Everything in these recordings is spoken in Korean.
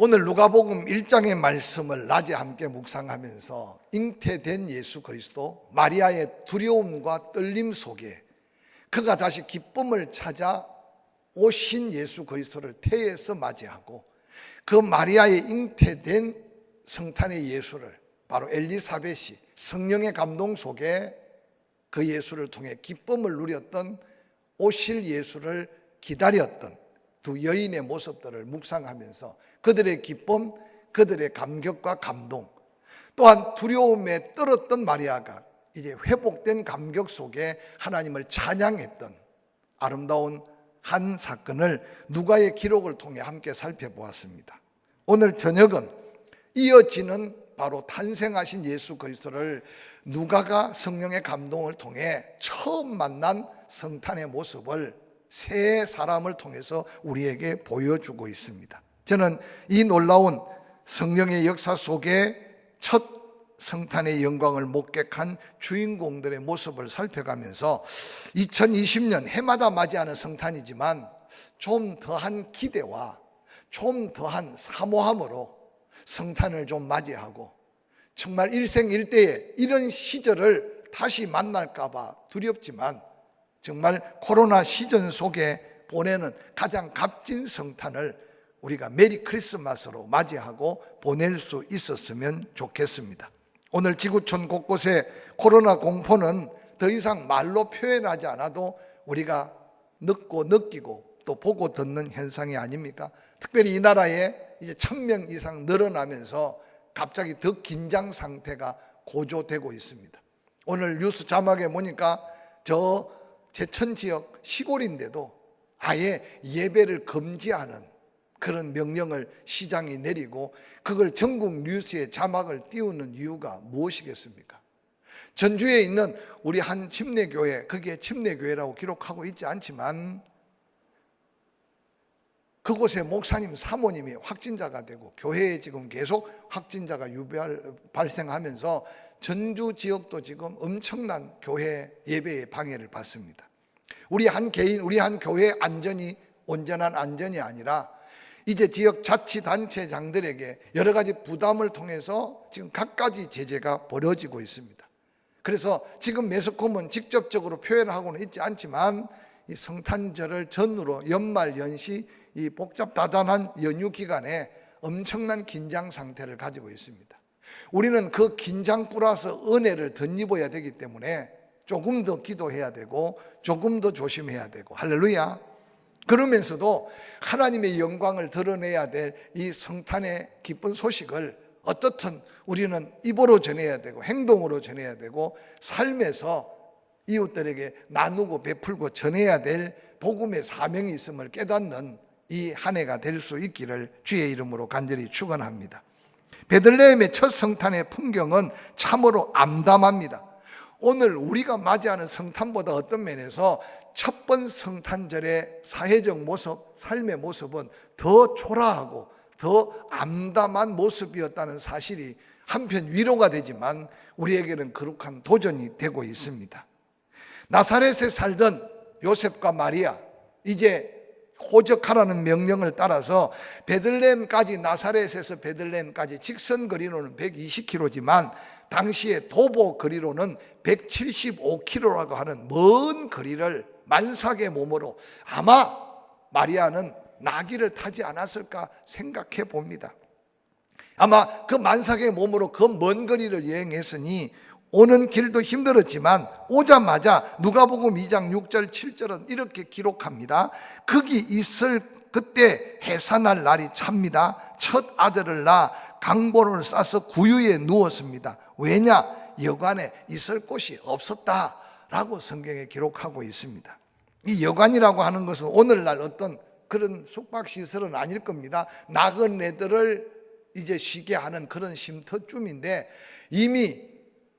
오늘 누가복음 1장의 말씀을 낮에 함께 묵상하면서 잉태된 예수 그리스도, 마리아의 두려움과 떨림 속에 그가 다시 기쁨을 찾아 오신 예수 그리스도를 태에서 맞이하고, 그 마리아의 잉태된 성탄의 예수를 바로 엘리사벳이 성령의 감동 속에 그 예수를 통해 기쁨을 누렸던, 오실 예수를 기다렸던 두 여인의 모습들을 묵상하면서 그들의 기쁨, 그들의 감격과 감동, 또한 두려움에 떨었던 마리아가 이제 회복된 감격 속에 하나님을 찬양했던 아름다운 한 사건을 누가의 기록을 통해 함께 살펴보았습니다. 오늘 저녁은 이어지는 바로 탄생하신 예수 그리스도를 누가가 성령의 감동을 통해 처음 만난 성탄의 모습을 세 사람을 통해서 우리에게 보여주고 있습니다. 저는 이 놀라운 성령의 역사 속에 첫 성탄의 영광을 목격한 주인공들의 모습을 살펴가면서 2020년 해마다 맞이하는 성탄이지만 좀 더한 기대와 좀 더한 사모함으로 성탄을 좀 맞이하고, 정말 일생일대에 이런 시절을 다시 만날까 봐 두렵지만 정말 코로나 시전 속에 보내는 가장 값진 성탄을 우리가 메리 크리스마스로 맞이하고 보낼 수 있었으면 좋겠습니다. 오늘 지구촌 곳곳에 코로나 공포는 더 이상 말로 표현하지 않아도 우리가 듣고 느끼고 또 보고 듣는 현상이 아닙니까? 특별히 이 나라에 이제 1000명 이상 늘어나면서 갑자기 더 긴장 상태가 고조되고 있습니다. 오늘 뉴스 자막에 보니까 저 제천 지역 시골인데도 아예 예배를 금지하는 그런 명령을 시장이 내리고, 그걸 전국 뉴스에 자막을 띄우는 이유가 무엇이겠습니까? 전주에 있는 우리 한 침례교회, 그게 침례교회라고 기록하고 있지 않지만 그곳에 목사님, 사모님이 확진자가 되고 교회에 지금 계속 확진자가 발생하면서 전주 지역도 지금 엄청난 교회 예배의 방해를 받습니다. 우리 한 개인, 우리 한 교회의 안전이 온전한 안전이 아니라 이제 지역 자치단체장들에게 여러 가지 부담을 통해서 지금 갖가지 제재가 벌어지고 있습니다. 그래서 지금 매스컴은 직접적으로 표현하고는 있지 않지만 이 성탄절을 전후로 연말 연시 이 복잡다단한 연휴 기간에 엄청난 긴장 상태를 가지고 있습니다. 우리는 그 긴장 플러스 은혜를 덧입어야 되기 때문에 조금 더 기도해야 되고 조금 더 조심해야 되고, 할렐루야. 그러면서도 하나님의 영광을 드러내야 될 이 성탄의 기쁜 소식을 어떻든 우리는 입으로 전해야 되고 행동으로 전해야 되고 삶에서 이웃들에게 나누고 베풀고 전해야 될 복음의 사명이 있음을 깨닫는 이 한 해가 될 수 있기를 주의 이름으로 간절히 축원합니다. 베들레헴의 첫 성탄의 풍경은 참으로 암담합니다. 오늘 우리가 맞이하는 성탄보다 어떤 면에서 첫 번 성탄절의 사회적 모습, 삶의 모습은 더 초라하고 더 암담한 모습이었다는 사실이 한편 위로가 되지만 우리에게는 거룩한 도전이 되고 있습니다. 나사렛에 살던 요셉과 마리아, 이제 호적하라는 명령을 따라서 베들레헴까지, 나사렛에서 베들레헴까지 직선 거리로는 120km지만 당시의 도보 거리로는 175km라고 하는 먼 거리를 만삭의 몸으로, 아마 마리아는 나귀를 타지 않았을까 생각해 봅니다. 아마 그 만삭의 몸으로 그 먼 거리를 여행했으니 오는 길도 힘들었지만 오자마자 누가복음 2장 6절 7절은 이렇게 기록합니다. 거기 있을 그때 해산할 날이 찹니다. 첫 아들을 낳아 강보를 싸서 구유에 누웠습니다. 왜냐? 여관에 있을 곳이 없었다라고 성경에 기록하고 있습니다. 이 여관이라고 하는 것은 오늘날 어떤 그런 숙박시설은 아닐 겁니다. 나그네들을 이제 쉬게 하는 그런 쉼터쯤인데, 이미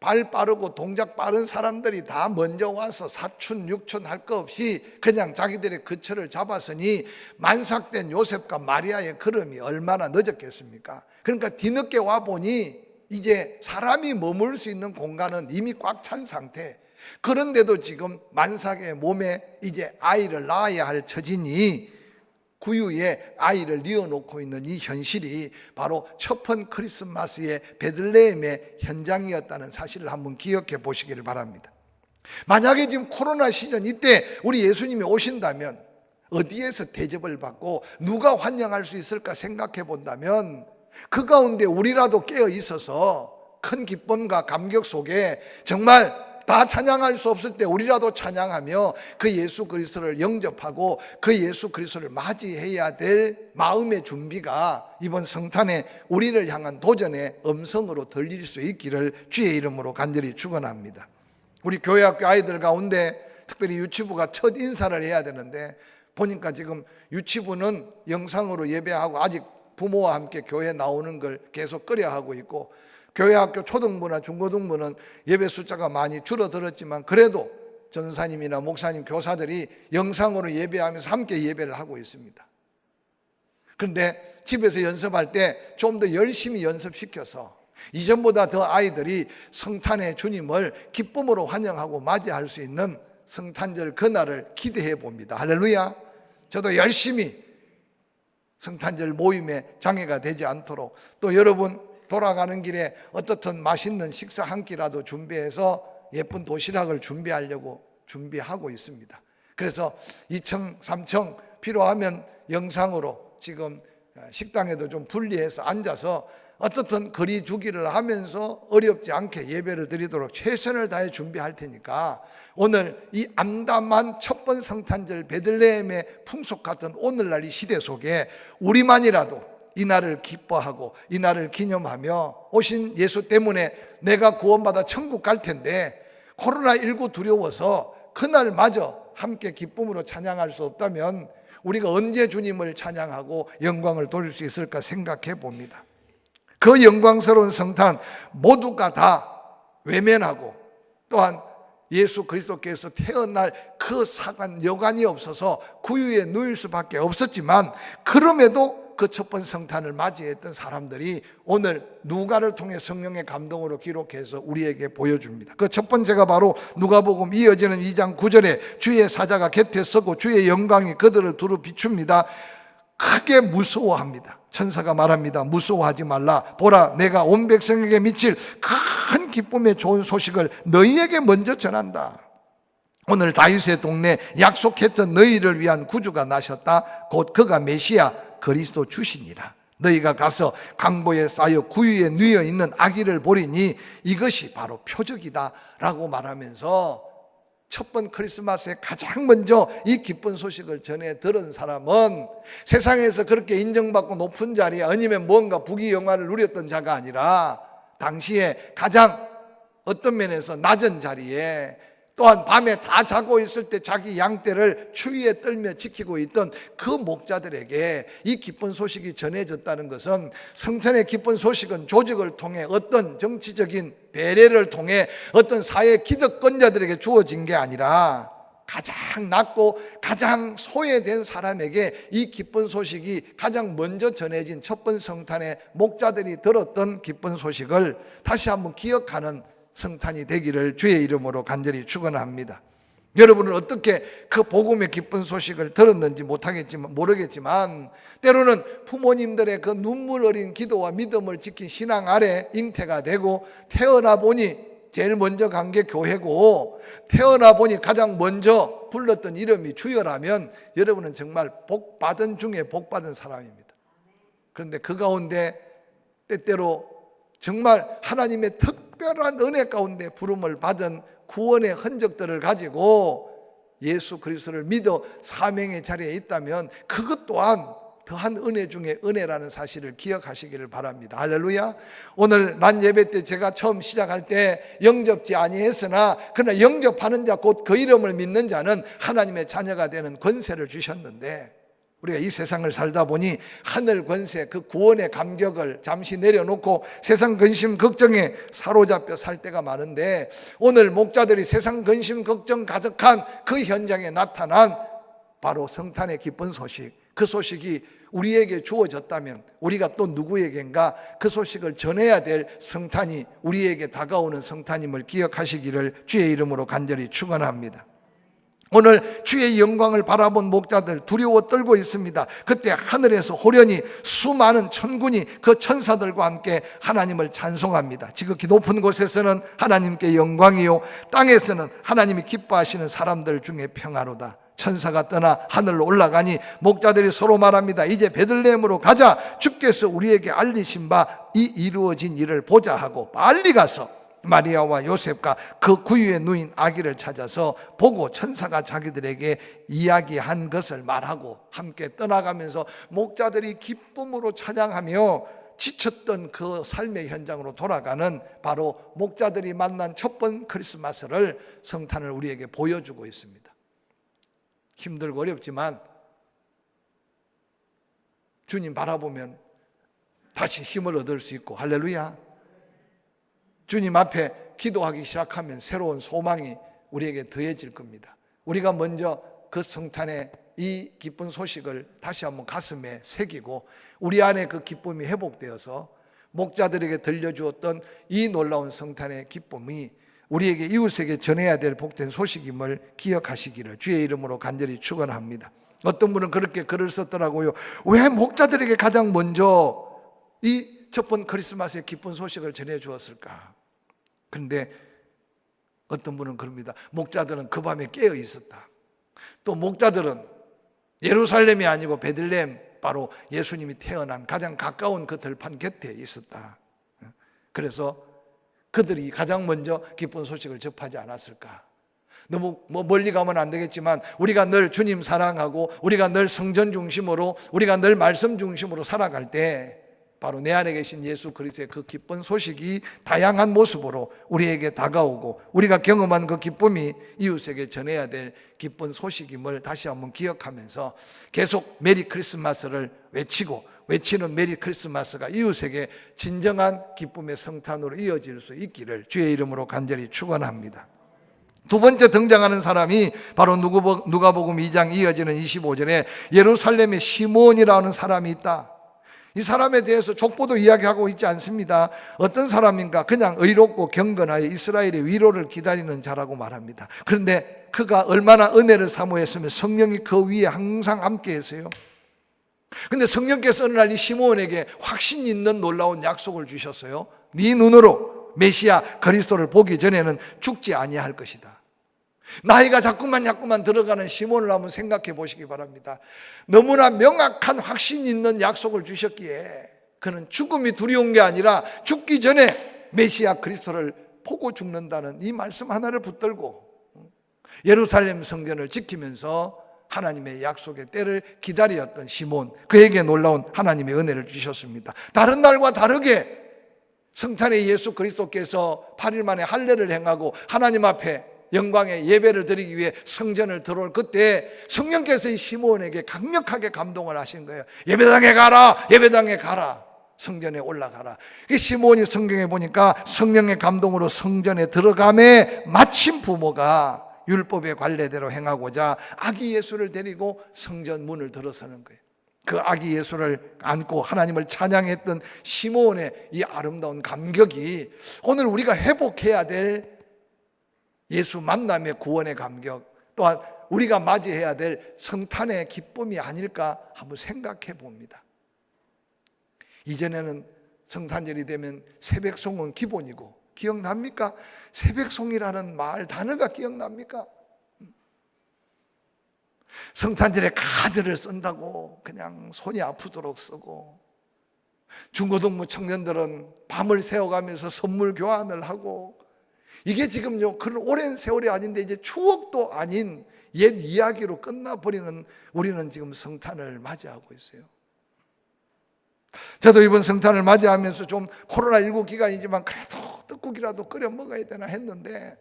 발 빠르고 동작 빠른 사람들이 다 먼저 와서 사춘 육춘 할 거 없이 그냥 자기들의 거처를 잡았으니 만삭된 요셉과 마리아의 걸음이 얼마나 늦었겠습니까? 그러니까 뒤늦게 와보니 이제 사람이 머물 수 있는 공간은 이미 꽉 찬 상태. 그런데도 지금 만삭의 몸에 이제 아이를 낳아야 할 처지니 구유에 아이를 뉘어놓고 있는 이 현실이 바로 첫번 크리스마스의 베들레헴의 현장이었다는 사실을 한번 기억해 보시기를 바랍니다. 만약에 지금 코로나 시즌 이때 우리 예수님이 오신다면 어디에서 대접을 받고 누가 환영할 수 있을까 생각해 본다면 그 가운데 우리라도 깨어 있어서 큰 기쁨과 감격 속에 정말 다 찬양할 수 없을 때 우리라도 찬양하며 그 예수 그리스도를 영접하고 그 예수 그리스도를 맞이해야 될 마음의 준비가 이번 성탄에 우리를 향한 도전의 음성으로 들릴 수 있기를 주의 이름으로 간절히 축원합니다. 우리 교회학교 아이들 가운데 특별히 유치부가 첫 인사를 해야 되는데 보니까 지금 유치부는 영상으로 예배하고 아직 부모와 함께 교회 나오는 걸 계속 꺼려하고 있고, 교회학교 초등부나 중고등부는 예배 숫자가 많이 줄어들었지만 그래도 전사님이나 목사님, 교사들이 영상으로 예배하면서 함께 예배를 하고 있습니다. 그런데 집에서 연습할 때 좀 더 열심히 연습시켜서 이전보다 더 아이들이 성탄의 주님을 기쁨으로 환영하고 맞이할 수 있는 성탄절 그날을 기대해 봅니다. 할렐루야. 저도 열심히 성탄절 모임에 장애가 되지 않도록, 또 여러분 돌아가는 길에 어떻든 맛있는 식사 한 끼라도 준비해서 예쁜 도시락을 준비하고 있습니다. 그래서 2층, 3층 필요하면 영상으로 지금 식당에도 좀 분리해서 앉아서 어떻든 거리 두기를 하면서 어렵지 않게 예배를 드리도록 최선을 다해 준비할 테니까 오늘 이 암담한 첫번 성탄절 베들레헴의 풍속 같은 오늘날 이 시대 속에 우리만이라도 이 날을 기뻐하고 이 날을 기념하며 오신 예수 때문에 내가 구원받아 천국 갈 텐데 코로나19 두려워서 그날마저 함께 기쁨으로 찬양할 수 없다면 우리가 언제 주님을 찬양하고 영광을 돌릴 수 있을까 생각해 봅니다. 그 영광스러운 성탄 모두가 다 외면하고 또한 예수 그리스도께서 태어날 그 사관 여관이 없어서 구유에 누일 수밖에 없었지만 그럼에도 그 첫번 성탄을 맞이했던 사람들이 오늘 누가를 통해 성령의 감동으로 기록해서 우리에게 보여줍니다. 그 첫 번째가 바로 누가복음 이어지는 2장 9절에 주의 사자가 곁에 서고 주의 영광이 그들을 두루 비춥니다. 크게 무서워합니다. 천사가 말합니다. 무서워하지 말라. 보라, 내가 온 백성에게 미칠 큰 기쁨의 좋은 소식을 너희에게 먼저 전한다. 오늘 다윗의 동네 약속했던 너희를 위한 구주가 나셨다. 곧 그가 메시아 그리스도 주시니라. 너희가 가서 강보에 쌓여 구유에 누워 있는 아기를 보리니 이것이 바로 표적이다 라고 말하면서 첫번 크리스마스에 가장 먼저 이 기쁜 소식을 전해 들은 사람은 세상에서 그렇게 인정받고 높은 자리에 아니면 뭔가 부귀영화를 누렸던 자가 아니라 당시에 가장 어떤 면에서 낮은 자리에 또한 밤에 다 자고 있을 때 자기 양떼를 추위에 떨며 지키고 있던 그 목자들에게 이 기쁜 소식이 전해졌다는 것은 성탄의 기쁜 소식은 조직을 통해 어떤 정치적인 배려를 통해 어떤 사회 기득권자들에게 주어진 게 아니라 가장 낮고 가장 소외된 사람에게 이 기쁜 소식이 가장 먼저 전해진 첫번 성탄의 목자들이 들었던 기쁜 소식을 다시 한번 기억하는 성탄이 되기를 주의 이름으로 간절히 축원합니다. 여러분은 어떻게 그 복음의 기쁜 소식을 들었는지 모르겠지만 때로는 부모님들의 그 눈물 어린 기도와 믿음을 지킨 신앙 아래 잉태가 되고 태어나 보니 제일 먼저 간 게 교회고 태어나 보니 가장 먼저 불렀던 이름이 주여라면 여러분은 정말 복받은 중에 복받은 사람입니다. 그런데 그 가운데 때때로 정말 하나님의 특별한 은혜 가운데 부름을 받은 구원의 흔적들을 가지고 예수 그리스도를 믿어 사명의 자리에 있다면 그것 또한 더한 은혜 중에 은혜라는 사실을 기억하시기를 바랍니다. 할렐루야. 오늘 난 예배 때 제가 처음 시작할 때 영접지 아니했으나 그러나 영접하는 자 곧 그 이름을 믿는 자는 하나님의 자녀가 되는 권세를 주셨는데 우리가 이 세상을 살다 보니 하늘 권세 그 구원의 감격을 잠시 내려놓고 세상 근심 걱정에 사로잡혀 살 때가 많은데 오늘 목자들이 세상 근심 걱정 가득한 그 현장에 나타난 바로 성탄의 기쁜 소식, 그 소식이 우리에게 주어졌다면 우리가 또 누구에겐가 그 소식을 전해야 될 성탄이 우리에게 다가오는 성탄임을 기억하시기를 주의 이름으로 간절히 축원합니다. 오늘 주의 영광을 바라본 목자들 두려워 떨고 있습니다. 그때 하늘에서 호련히 수많은 천군이 그 천사들과 함께 하나님을 찬송합니다. 지극히 높은 곳에서는 하나님께 영광이요, 땅에서는 하나님이 기뻐하시는 사람들 중에 평화로다. 천사가 떠나 하늘로 올라가니 목자들이 서로 말합니다. 이제 베들레헴으로 가자. 주께서 우리에게 알리신 바 이 이루어진 일을 보자 하고 빨리 가서 마리아와 요셉과 그 구유에 누인 아기를 찾아서 보고 천사가 자기들에게 이야기한 것을 말하고 함께 떠나가면서 목자들이 기쁨으로 찬양하며 지쳤던 그 삶의 현장으로 돌아가는 바로 목자들이 만난 첫 번 크리스마스를 성탄을 우리에게 보여주고 있습니다. 힘들고 어렵지만 주님 바라보면 다시 힘을 얻을 수 있고, 할렐루야. 주님 앞에 기도하기 시작하면 새로운 소망이 우리에게 더해질 겁니다. 우리가 먼저 그 성탄의 이 기쁜 소식을 다시 한번 가슴에 새기고 우리 안에 그 기쁨이 회복되어서 목자들에게 들려주었던 이 놀라운 성탄의 기쁨이 우리에게 이웃에게 전해야 될 복된 소식임을 기억하시기를 주의 이름으로 간절히 축원합니다. 어떤 분은 그렇게 글을 썼더라고요. 왜 목자들에게 가장 먼저 이 첫 번 크리스마스의 기쁜 소식을 전해 주었을까? 그런데 어떤 분은 그럽니다. 목자들은 그 밤에 깨어 있었다. 또 목자들은 예루살렘이 아니고 베들레헴, 바로 예수님이 태어난 가장 가까운 그 들판 곁에 있었다. 그래서 그들이 가장 먼저 기쁜 소식을 접하지 않았을까? 너무 멀리 가면 안 되겠지만 우리가 늘 주님 사랑하고 우리가 늘 성전 중심으로, 우리가 늘 말씀 중심으로 살아갈 때 바로 내 안에 계신 예수 그리스도의 그 기쁜 소식이 다양한 모습으로 우리에게 다가오고 우리가 경험한 그 기쁨이 이웃에게 전해야 될 기쁜 소식임을 다시 한번 기억하면서 계속 메리 크리스마스를 외치는 메리 크리스마스가 이웃에게 진정한 기쁨의 성탄으로 이어질 수 있기를 주의 이름으로 간절히 축원합니다. 두 번째 등장하는 사람이 바로 누가복음 2장 이어지는 25절에 예루살렘에 시몬이라는 사람이 있다. 이 사람에 대해서 족보도 이야기하고 있지 않습니다. 어떤 사람인가? 그냥 의롭고 경건하여 이스라엘의 위로를 기다리는 자라고 말합니다. 그런데 그가 얼마나 은혜를 사모했으면 성령이 그 위에 항상 함께 계세요. 그런데 성령께서 어느 날 이 시몬에게 확신 있는 놀라운 약속을 주셨어요. 네 눈으로 메시아 그리스도를 보기 전에는 죽지 아니할 것이다. 나이가 자꾸만 들어가는 시몬을 한번 생각해 보시기 바랍니다. 너무나 명확한 확신 있는 약속을 주셨기에 그는 죽음이 두려운 게 아니라 죽기 전에 메시아 그리스도를 보고 죽는다는 이 말씀 하나를 붙들고 예루살렘 성전을 지키면서 하나님의 약속의 때를 기다렸던 시몬, 그에게 놀라운 하나님의 은혜를 주셨습니다. 다른 날과 다르게 성탄의 예수 그리스도께서 8일 만에 할례를 행하고 하나님 앞에 영광의 예배를 드리기 위해 성전을 들어올 그때 성령께서 이 시몬에게 강력하게 감동을 하신 거예요. 예배당에 가라, 예배당에 가라, 성전에 올라가라. 시몬이 성경에 보니까 성령의 감동으로 성전에 들어가매 마침 부모가 율법의 관례대로 행하고자 아기 예수를 데리고 성전 문을 들어서는 거예요. 그 아기 예수를 안고 하나님을 찬양했던 시몬의 이 아름다운 감격이 오늘 우리가 회복해야 될 예수 만남의 구원의 감격, 또한 우리가 맞이해야 될 성탄의 기쁨이 아닐까 한번 생각해 봅니다. 이전에는 성탄절이 되면 새벽송은 기본이고, 기억납니까? 새벽송이라는 말 단어가 기억납니까? 성탄절에 카드를 쓴다고 그냥 손이 아프도록 쓰고, 중고등부 청년들은 밤을 새워가면서 선물 교환을 하고, 이게 지금요 그런 오랜 세월이 아닌데 이제 추억도 아닌 옛 이야기로 끝나버리는 우리는 지금 성탄을 맞이하고 있어요. 저도 이번 성탄을 맞이하면서 좀 코로나19 기간이지만 그래도 떡국이라도 끓여 먹어야 되나 했는데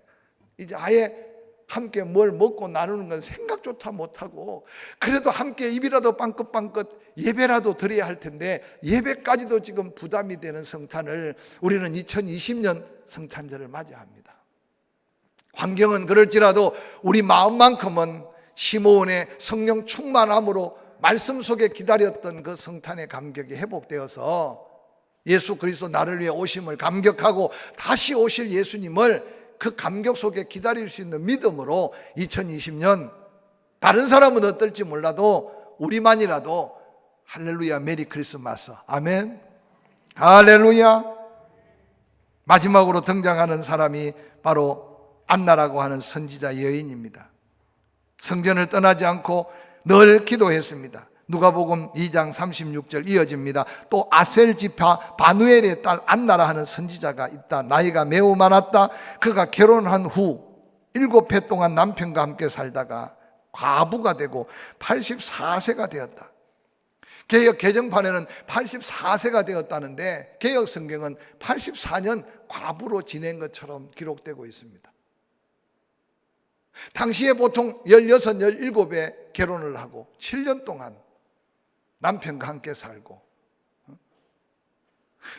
이제 아예 함께 뭘 먹고 나누는 건 생각조차 못하고, 그래도 함께 입이라도 빵긋빵긋 예배라도 드려야 할 텐데 예배까지도 지금 부담이 되는 성탄을 우리는 2020년 성탄절을 맞이합니다. 환경은 그럴지라도 우리 마음만큼은 시몬의 성령 충만함으로 말씀 속에 기다렸던 그 성탄의 감격이 회복되어서 예수 그리스도 나를 위해 오심을 감격하고 다시 오실 예수님을 그 감격 속에 기다릴 수 있는 믿음으로 2020년 다른 사람은 어떨지 몰라도 우리만이라도 할렐루야 메리 크리스마스. 아멘. 할렐루야. 마지막으로 등장하는 사람이 바로 안나라고 하는 선지자 여인입니다. 성전을 떠나지 않고 늘 기도했습니다. 누가복음 2장 36절 이어집니다. 또 아셀 지파 바누엘의 딸 안나라 하는 선지자가 있다. 나이가 매우 많았다. 그가 결혼한 후 7해 동안 남편과 함께 살다가 과부가 되고 84세가 되었다. 개역 개정판에는 84세가 되었다는데 개역 성경은 84년 과부로 지낸 것처럼 기록되고 있습니다. 당시에 보통 16, 17에 결혼을 하고 7년 동안 남편과 함께 살고,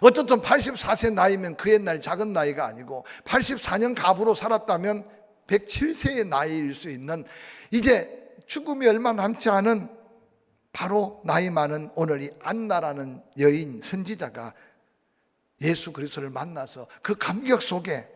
어떻든 84세 나이면 그 옛날 작은 나이가 아니고 84년 가부로 살았다면 107세의 나이일 수 있는, 이제 죽음이 얼마 남지 않은 바로 나이 많은 오늘 이 안나라는 여인 선지자가 예수 그리스도를 만나서 그 감격 속에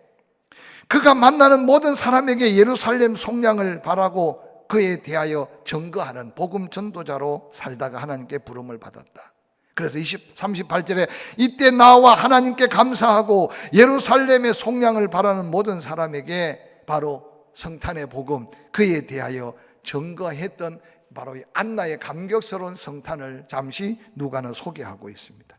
그가 만나는 모든 사람에게 예루살렘 속량을 바라고 그에 대하여 증거하는 복음 전도자로 살다가 하나님께 부름을 받았다. 그래서 38절에 이때 나와 하나님께 감사하고 예루살렘의 속량을 바라는 모든 사람에게 바로 성탄의 복음, 그에 대하여 증거했던 바로 이 안나의 감격스러운 성탄을 잠시 누가는 소개하고 있습니다.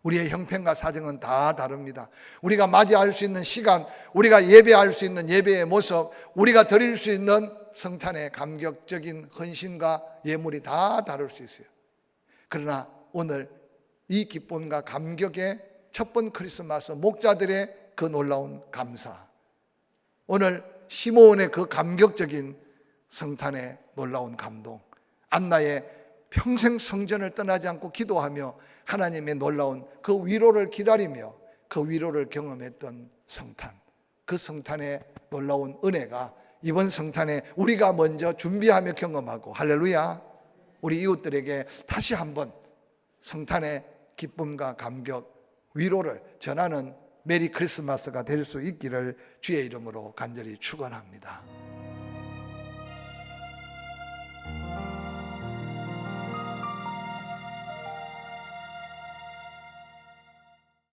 우리의 형편과 사정은 다 다릅니다. 우리가 맞이할 수 있는 시간, 우리가 예배할 수 있는 예배의 모습, 우리가 드릴 수 있는 성탄의 감격적인 헌신과 예물이 다 다를 수 있어요. 그러나 오늘 이 기쁨과 감격의 첫 번 크리스마스, 목자들의 그 놀라운 감사, 오늘 시므온의 그 감격적인 성탄의 놀라운 감동, 안나의 평생 성전을 떠나지 않고 기도하며 하나님의 놀라운 그 위로를 기다리며 그 위로를 경험했던 성탄, 그 성탄의 놀라운 은혜가 이번 성탄에 우리가 먼저 준비하며 경험하고, 할렐루야, 우리 이웃들에게 다시 한번 성탄의 기쁨과 감격, 위로를 전하는 메리 크리스마스가 될 수 있기를 주의 이름으로 간절히 축원합니다.